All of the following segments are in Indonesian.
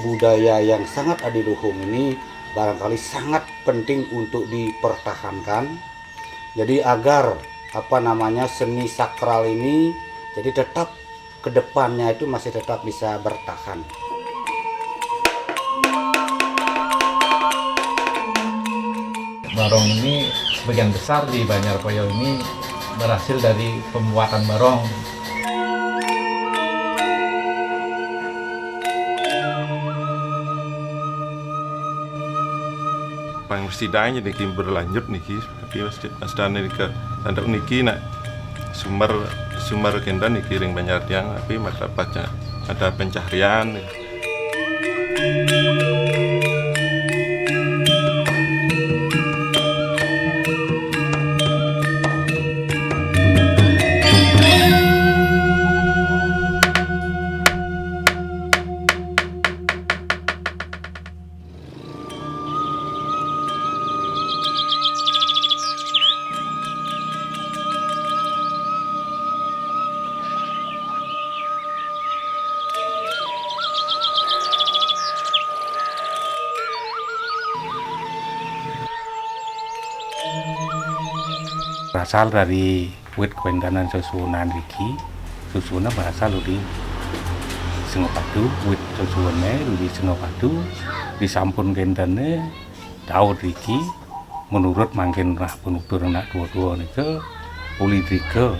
budaya yang sangat adiluhung ini barangkali sangat penting untuk dipertahankan. Jadi agar seni sakral ini jadi tetap kedepannya itu masih tetap bisa bertahan. Barong ini sebagian besar di Banjarpoyo ini berhasil dari pembuatan barong. Pang sidanya niki berlanjut niki, tapi asdane ke tanduk niki nak sumber kenda niki ring Banjartiang, tapi masyarakat ada pencaharian. Berasal dari wit kewentanan susunan iki, susunan berasal dari Sengopadu, wit susunane dari Sengopadu, disampun kentane daud iki menurut mangkin rah penutur anak dua-dua nika uli drike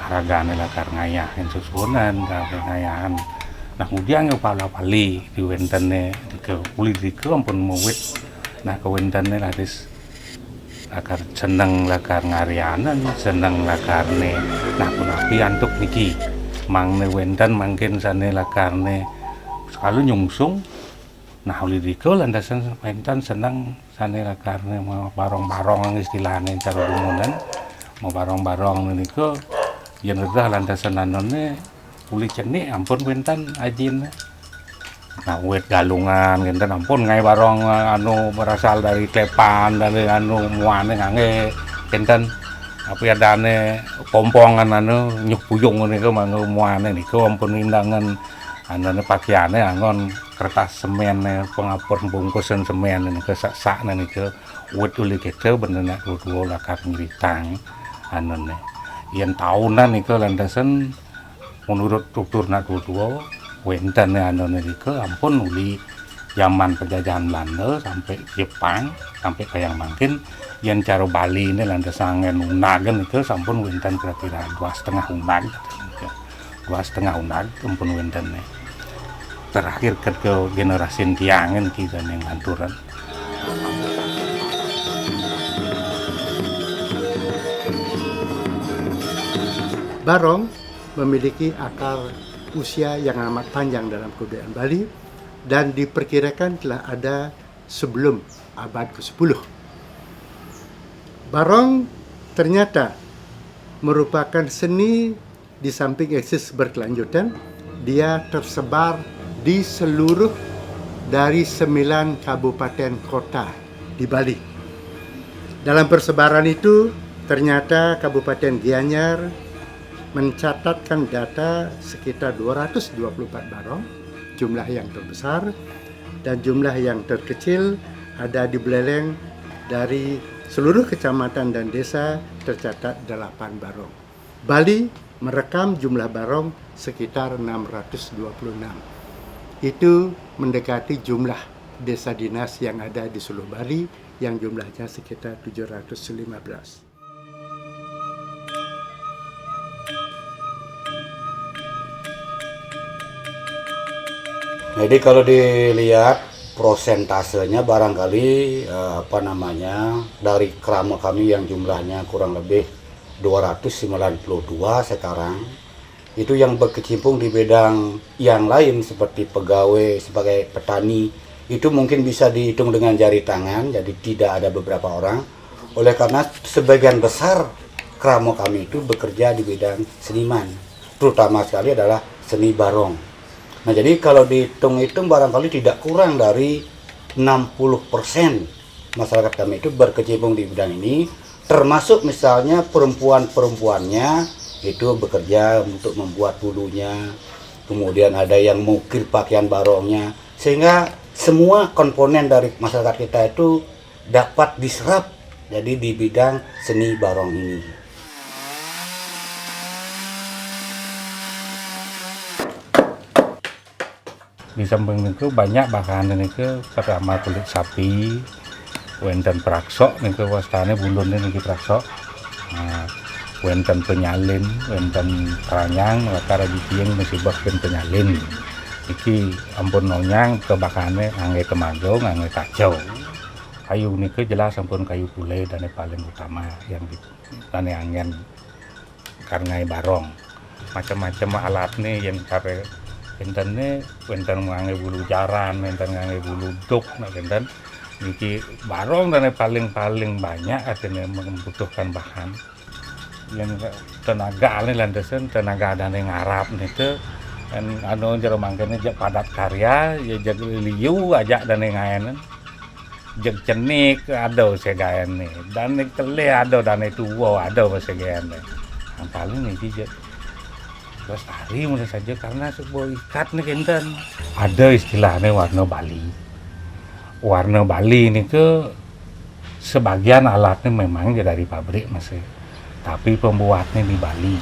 haragane lakar ngayah yang susunan kakek ngayahan. Nah kemudian kepala pali di wentane dike uli drike ampun mewit nah kewentane laris lakar seneng lakar ngarianan, seneng lakarne nah punapi antuk niki mangne wenten mangkin sane lakarne selalu nyungsung nah uli diko landasan wenten seneng sane lakarne mau barong-barong istilahnya cara umuman mau barong-barong niko yen redah landasan anone uli cenik ampun wenten ajin. Nah, wit galungan ngenten ampun ngai barong anu berasal dari klepan dari anu muane ngange ngenten tapi adane pompongan anu nyupuyung niku manggo muane niku ampun indangan anane pakaiane angon kertas semen pengapur bungkusan semen niku sak-sakne niku wit uli kete bener nak dua lakar ngritang anane yen taunan niku landasan menurut struktur nak dua wenten anone niku ampun uli zaman penjajahan Belanda sampai Jepang sampai kayang mangkin yen cara Bali ini landasangen unagen niku sampun wenten kira-kira 2,5 unag 2,5 unag ampun wenten terakhir ke generasi tiangen kita yang hanturan. Barong memiliki akar usia yang amat panjang dalam kebudayaan Bali dan diperkirakan telah ada sebelum abad ke-10. Barong ternyata merupakan seni di samping eksis berkelanjutan, dia tersebar di seluruh dari 9 kabupaten kota di Bali. Dalam persebaran itu ternyata Kabupaten Gianyar mencatatkan data sekitar 224 barong, jumlah yang terbesar, dan jumlah yang terkecil ada di Beleleng. Dari seluruh kecamatan dan desa tercatat 8 barong. Bali merekam jumlah barong sekitar 626. Itu mendekati jumlah desa dinas yang ada di seluruh Bali yang jumlahnya sekitar 715. Jadi kalau dilihat prosentasenya barangkali dari krama kami yang jumlahnya kurang lebih 292 sekarang itu yang berkecimpung di bidang yang lain seperti pegawai sebagai petani itu mungkin bisa dihitung dengan jari tangan, jadi tidak ada beberapa orang. Oleh karena sebagian besar krama kami itu bekerja di bidang seniman, terutama sekali adalah seni barong. Nah jadi kalau dihitung-hitung barangkali tidak kurang dari 60% masyarakat kami itu berkecimpung di bidang ini, termasuk misalnya perempuan-perempuannya itu bekerja untuk membuat bulunya, kemudian ada yang mengukir pakaian barongnya, sehingga semua komponen dari masyarakat kita itu dapat diserap jadi di bidang seni barong ini. Di samping itu banyak bahan itu pertama kulit sapi, wenten praksok niku wastane bulune niki praksok. Nah, wenten penyalin, wenten karanyang, lakar dipieng mesti bahkan penyalin. Iki ampun nonyang kebakane angge kemanggo, angge kacau. Kayu niku jelas ampun kayu pule dan paling utama yang di tane angen karena barong. Macam-macam alat nih yang kare wenten ngangge bulu jaran, wenten ngangge bulu duk, nah wenten niki barong dan paling banyak artinya membutuhkan bahan yang tenaga nih lantasan tenaga dan ngarap niku kan anu jero mangkene jak padat karya ya jag liu ajak dan ngaenan jag cenik ada segaen nih dan tele ada dan tuwa ada segaen nih yang paling niki jak lestari mulai saja karena sebuah ikat nih kenten ada istilahnya warna Bali. Warna Bali ini ke sebagian alatnya memang dari pabrik masih, tapi pembuatnya di Bali.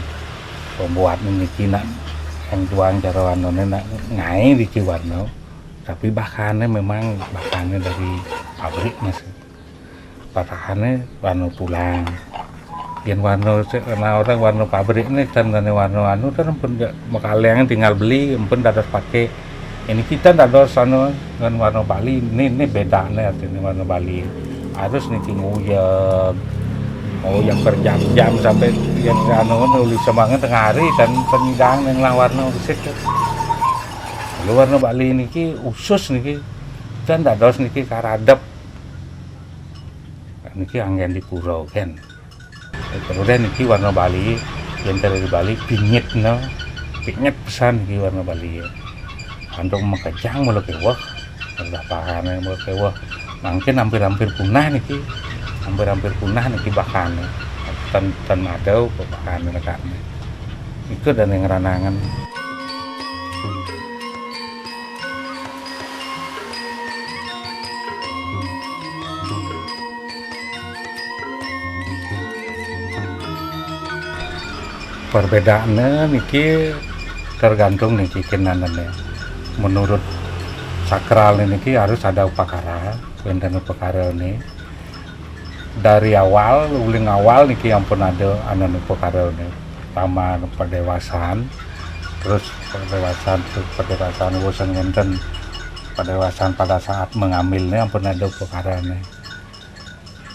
Pembuatnya niki nak yang tuang cara warnanya nak ngai di warna, tapi bahannya memang bahannya dari pabrik masih. Bahannya warna tulang. Yang warna orang warna pabrik ini dan warna anu kan pun kalian tinggal beli pun dapat pakai ini kita dapat anu dengan warna Bali ini beda nih artinya warna Bali harus nih nguyang berjam-jam sampai yang anu nulis semangat tengah hari dan penyidang yang lah warna besit lalu warna Bali ini usus nih kita dapat nih karadep ini angin di Purau kan. Kemudian ini warna Bali yang dari Bali pingit pesan ini warna Bali untuk mengejang mulut kewah ada bahannya mulut kewah mungkin hampir punah nih hampir punah nih bahannya tan ada bahannya karena itu dan yang ranangan perbedaannya niki tergantung niki kenanannya. Menurut sakral niki harus ada upakara, wenten upakara ini. Dari awal, uling awal niki ampun ada anan upakara ini. Pertama pendewasaan, terus pendewasaan bosan wenten pendewasaan pada saat mengambilnya ampun ada upakara ini.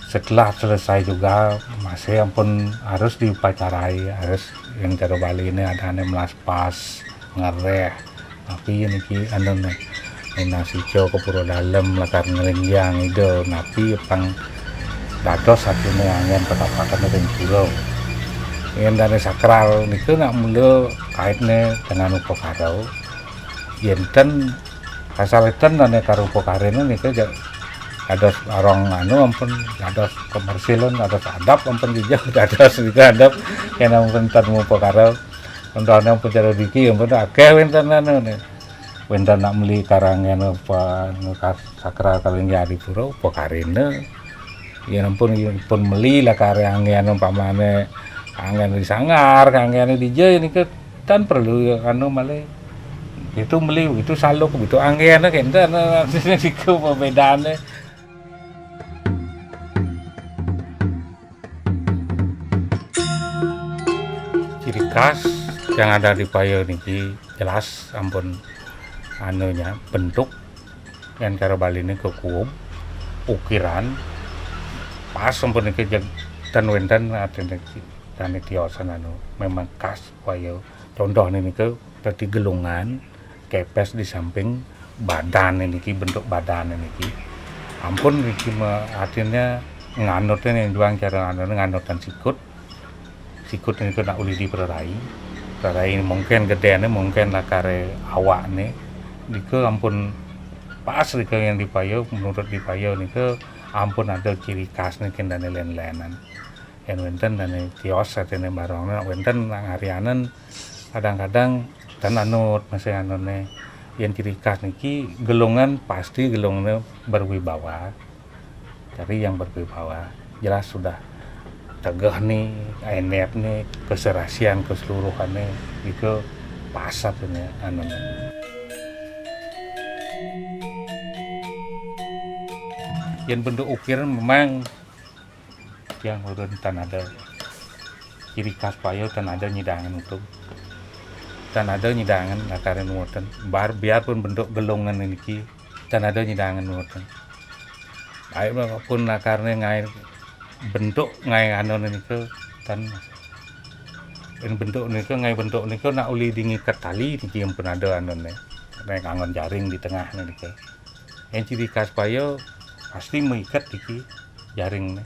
Setelah selesai juga masih ampun harus diupacarai, harus yang cara Bali ini ada melas pas ngereh tapi ini anu nasi co ke pura dalam lakar ngelengjang itu napi pang dados satunya angin petapatan dari pulau yang dari sakral itu nggak mulu kaitnya dengan upakarau yenten kasaletan dan karo upakarene niku ada orang anu ampun ada komersilan ada adab ampun juga ada sedikit adab yang ampun tanu perkara untuk anu ampun cara diki ampun akeh wenten anu wenten nak meli karangan apa sakral kaleng di pura pokarene yang ampun meli lah karangan umpamane kangen di sangar kangen di je ini kan perlu anu male itu meli itu saluk itu angin kenten niku perbedaannya. Ciri khas yang ada di payo niki jelas ampun anunya bentuk yang cara Bali ini kekuum ukiran pas ampun niki dan wenten dan tiosan anu memang khas payo contoh niki tadi gelungan kepes di samping badan niki bentuk badan niki ampun niki artinya nganutnya yang juang cara nganutan sikut ini kena uli di perai mungkin gedeannya mungkin lah kare awak nih dike ampun pas dike yang dipayo menurut dipayo nih ke ampun ada ciri khas nih dan lain-lainan yang wenten dan kios artinya barangnya wenten harianan kadang-kadang dan anut masih anut nih yang ciri khas niki gelongan pasti gelongan berwibawa. Cari yang berwibawa. Jelas sudah tegah nih, enep nih, keserasian keseluruhannya itu pasat ini anu. Yang bentuk ukiran memang yang urun tan ada ciri khas payo tan ada nyidangan untuk tan ada nyidangan lakaran nuwutan biarpun bentuk gelongan ini tan ada nyidangan nuwutan baik pun lakarnya ngai bentuk ngai anu niku tan bentuk niku ngai bentuk niku nak uli dingikat tali niki yang pun ada anu nek angon jaring di tengah niku yang ciri khas payo pasti mengikat niki jaring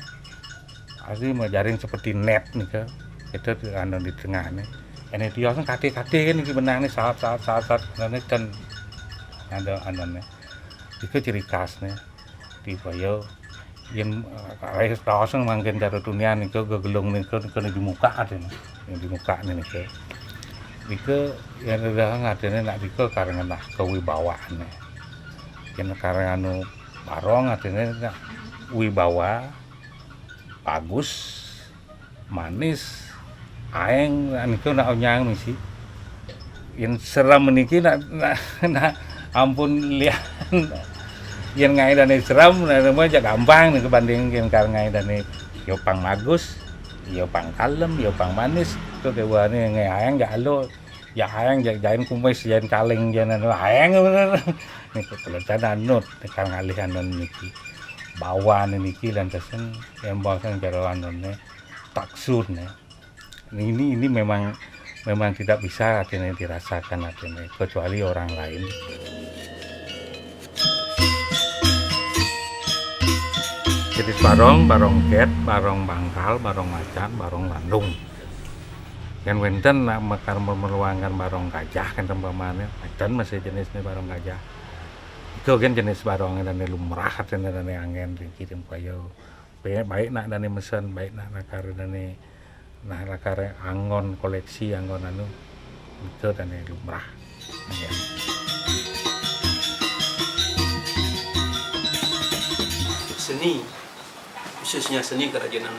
asli jaring seperti net niku itu anu di tengah nih. Ini dia kan kate-kate kan iki benang nih saat ane dan ada anane. Itu ciri khasnya di payo yang kayak tawasan mangken cara dunia niku gegelung niku di muka ada yang di muka niku. Niku yang udah ngadene nak niku karena nah kewibawaan. Yang karena anu barong adene wibawa bagus manis aeng niku nak nyang misi yang seram meniki nak ampun lihat yang ngai dan seram namanya aja gampang nih kebanding yang ngai dan yo pang bagus yo pang kalem yo pang manis itu dewa nih ngai aeng gak lo ya aeng jain kumis jain kaleng jain aeng bener nih kelihatan anut kan ngalih anon niki bawaan niki dan tesen yang bawasan jarawan nih taksun nih. Ini memang tidak bisa artinya dirasakan artinya kecuali orang lain. Jadi barong ket, barong bangkal, barong macan, barong landung. Yang wenten nak mekar memerluangkan barong gajah kan tempamane, dan masih jenisnya barong gajah. Itu kan jenis barong dan lumrah dan angen dikirim payo. Baik nak dane mesen, baik nak nakar dane nah lakare angon koleksi angon anu itu dan lumrah ya. Seni khususnya seni kerajinan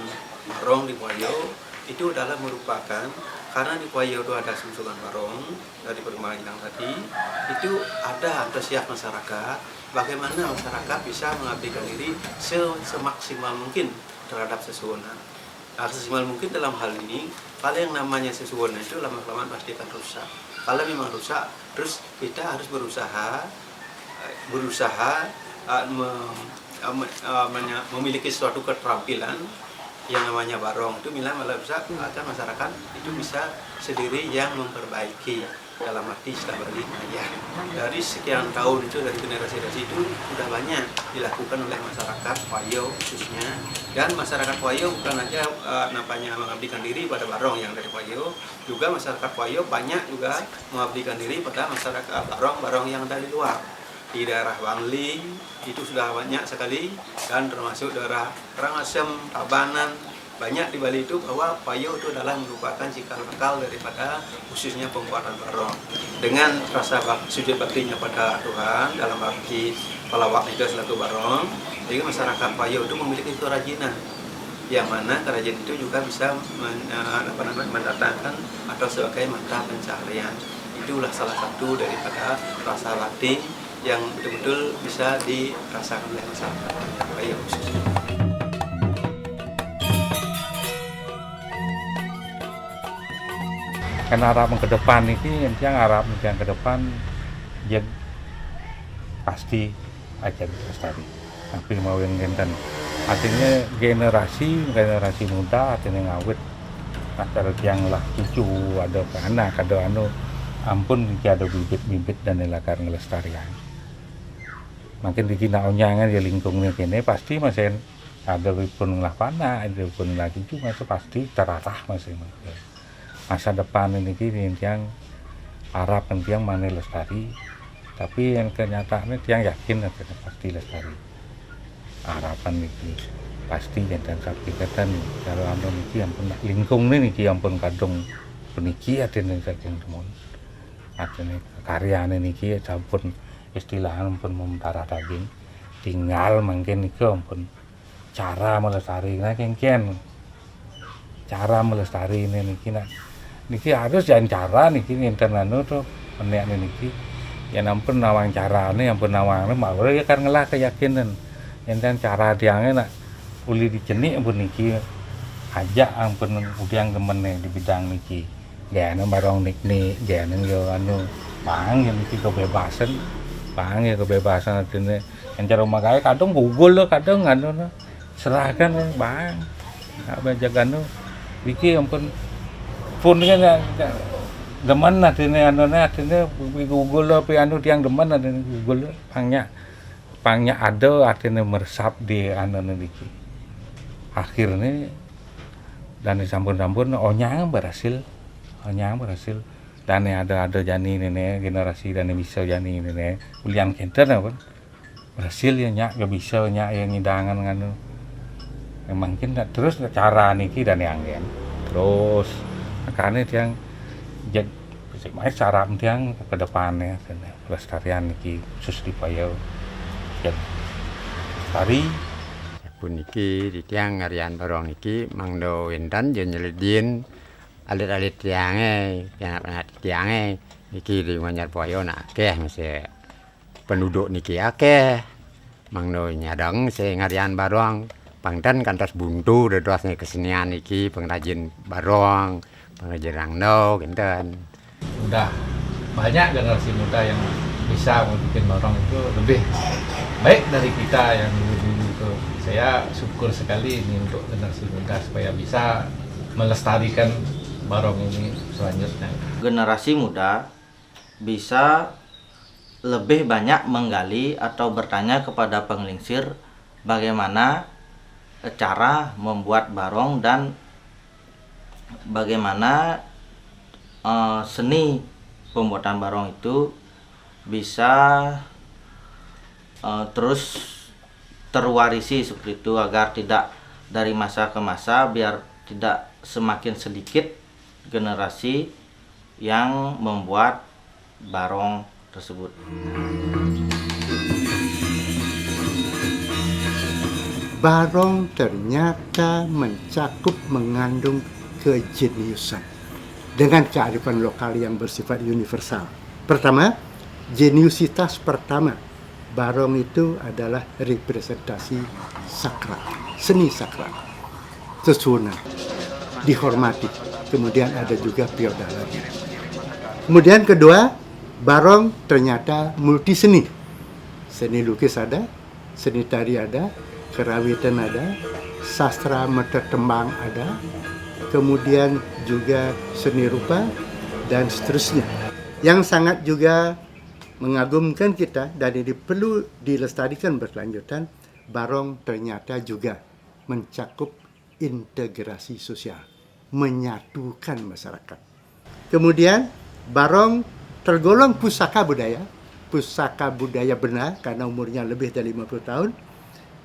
barong di Payo itu adalah merupakan karena di Payo itu ada sungsungan barong dari permainan tadi itu ada antusias masyarakat bagaimana masyarakat bisa mengabdikan diri semaksimal mungkin terhadap sesuatu. Sesimal mungkin dalam hal ini, kalau yang namanya sesuatu itu lama-lama pasti akan rusak. Kalau memang rusak, terus kita harus berusaha memiliki suatu keterampilan yang namanya barong itu malah bisa agar masyarakat itu bisa sendiri yang memperbaiki dalam arti setelah berlingkaya. Dari sekian tahun itu dari generasi itu sudah banyak dilakukan oleh masyarakat Payo khususnya dan masyarakat Payo bukan aja nampaknya mengabdikan diri pada barong yang dari Payo, juga masyarakat Payo banyak juga mengabdikan diri pada masyarakat barong yang dari luar. Di daerah Bangli itu sudah banyak sekali dan termasuk daerah Karangasem, Tabanan, banyak di Bali itu bahwa Payo itu adalah merupakan cikal bakal daripada khususnya pembuatan barong dengan rasa sujud baktinya pada Tuhan dalam arti pelawak itu selaku barong. Jadi masyarakat Payo itu memiliki kerajinan yang mana kerajinan itu juga bisa mendatangkan atau sebagai mata pencaharian. Itulah salah satu daripada rasa bakti yang betul-betul bisa dirasakan oleh masyarakat Payo khususnya. Karena harapan ke depan ini yang harapan yang ke depan ya pasti aja lestari. Tapi mau yang genten artinya generasi muda artinya ngawet ada yang lah cucu ada anak ada anu ampun ada bibit-bibit dan lakar ngelestarian. Makin dikina onyangan ya lingkungnya kene pasti masih ada pun lah pana ada pun lah cucu masih pasti terarah masih. Masa depan ini yang harapan yang mana lestari, tapi yang kenyataannya yang yakin akan pasti lestari. Harapan ini pasti dan tapi kata nih kalau anda ini yang pun lingkung ini yang pun kadung peniki ada yang saking temun. artinya karyane niki sampun istilahnya pun mementarah daging, tinggal mungkin niki pun cara melestarikan kengken, cara melestarikan niki harus jangan cara niki enten anu tuh penek niki ya ampun nawang carane ampun nawang mau ya kan ngelah keyakinan enten cara diangnya nak uli dicenik ampun niki ajak ampun udiang temen di bidang niki gana barong nik gana yo anu bang yang niki kebebasan bang ya kebebasan artinya yang cara makanya kadang Google lo kadang anu serahkan bang apa jaga anu niki ampun pun kan demen artinya Google apa anu tiang demen artinya Google pangnya ada artinya meresap di anu niki akhirnya dan disampun-sampun onyang berhasil dan ada jani nenek generasi dan bisa jani nenek ulian kenter apa berhasil ya nyak gak bisa nyak yang ngidangan nganu memang kita terus cara niki dan yang terus karena tiang jadi main cara tiang ke depannya pelestarian niki khusus di Payau jadi tari pun niki di tiang ngarian barong niki mangdo wendan je nyeledin alit-alit tiange anak tiange niki di Manyar Payau nak akeh mesti penduduk niki akeh mangdo nyadang se ngarian barong pangdan kantos buntu dedosne kesenian niki pengrajin barong pengrajin rangno genten. Udah banyak generasi muda yang bisa bikin barong itu lebih baik dari kita yang dulu itu. Saya syukur sekali ini untuk generasi muda supaya bisa melestarikan barong ini selanjutnya. Generasi muda bisa lebih banyak menggali atau bertanya kepada penglingsir bagaimana cara membuat barong dan bagaimana seni pembuatan barong itu bisa terus terwarisi seperti itu agar tidak dari masa ke masa biar tidak semakin sedikit generasi yang membuat barong tersebut. Barong ternyata mencakup mengandung kejeniusan dengan kearifan lokal yang bersifat universal. Pertama, jeniusitas pertama, barong itu adalah representasi sakral, seni sakral, susunan, dihormati. Kemudian ada juga feodalnya. Kemudian kedua, barong ternyata multi seni. Seni lukis ada, seni tari ada, kerawitan ada, sastra meter tembang ada, kemudian juga seni rupa dan seterusnya. Yang sangat juga mengagumkan kita dan ini perlu dilestarikan berkelanjutan, barong ternyata juga mencakup integrasi sosial, menyatukan masyarakat. Kemudian barong tergolong pusaka budaya benar karena umurnya lebih dari 50 tahun.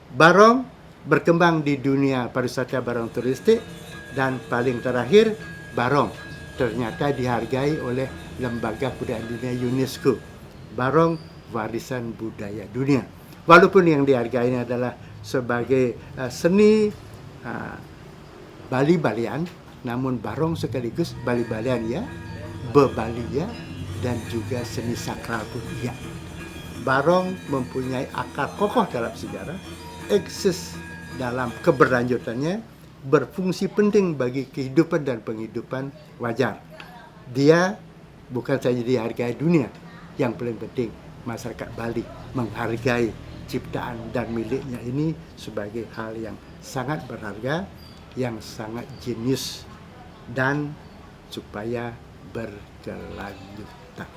Barong berkembang di dunia pariwisata barong turistik dan paling terakhir barong ternyata dihargai oleh Lembaga Kebudayaan Dunia UNESCO. Barong warisan budaya dunia. Walaupun yang dihargai adalah sebagai seni Bali-Balian, namun barong sekaligus Bali-Balian ya, bebali ya, dan juga seni sakral pun ya. Barong mempunyai akar kokoh dalam sejarah, eksis dalam keberlanjutannya, berfungsi penting bagi kehidupan dan penghidupan wajar. Dia bukan saja dihargai dunia, yang paling penting masyarakat Bali menghargai ciptaan dan miliknya ini sebagai hal yang sangat berharga, yang sangat jenius dan supaya berkelanjutan.